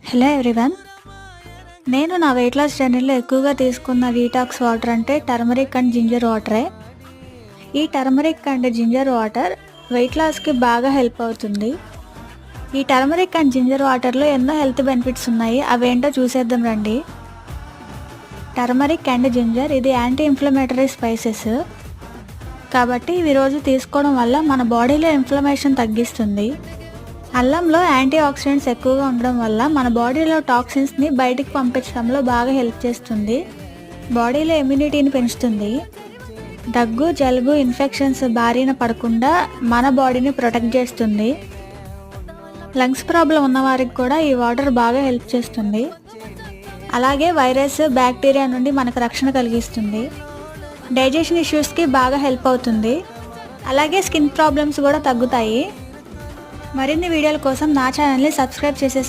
Hello everyone, నేను నా weight loss జర్నీలో ఎక్కువగా తీసుకున్న డీటాక్స్ వాటర్ అంటే టర్మరిక్ అండ్ జింజర్ వాటరే. ఈ turmeric and ginger water weight లాస్కి బాగా హెల్ప్ అవుతుంది. ఈ టర్మరిక్ అండ్ జింజర్ వాటర్లో ఎన్నో హెల్త్ బెనిఫిట్స్ ఉన్నాయి, అవేంటో చూసేద్దాం రండి. టర్మరిక్ అండ్ జింజర్ ఇది యాంటీ ఇన్ఫ్లమేటరీ స్పైసెస్, కాబట్టి ఇవి రోజు తీసుకోవడం వల్ల మన బాడీలో ఇన్ఫ్లమేషన్ తగ్గిస్తుంది. అల్లంలో యాంటీ ఆక్సిడెంట్స్ ఎక్కువగా ఉండడం వల్ల మన బాడీలో టాక్సిన్స్ని బయటికి పంపించడంలో బాగా హెల్ప్ చేస్తుంది. బాడీలో ఇమ్యూనిటీని పెంచుతుంది. దగ్గు, జలుబు, ఇన్ఫెక్షన్స్ బారిన పడకుండా మన బాడీని ప్రొటెక్ట్ చేస్తుంది. లంగ్స్ ప్రాబ్లం ఉన్న వారికి కూడా ఈ వాటర్ బాగా హెల్ప్ చేస్తుంది. అలాగే వైరస్, బ్యాక్టీరియా నుండి మనకు రక్షణ కలిగిస్తుంది. డైజెషన్ ఇష్యూస్కి బాగా హెల్ప్ అవుతుంది. అలాగే స్కిన్ ప్రాబ్లమ్స్ కూడా తగ్గుతాయి. మరిన్ని వీడియోల కోసం నా ఛానల్ని సబ్స్క్రైబ్ చేసేసుకోండి.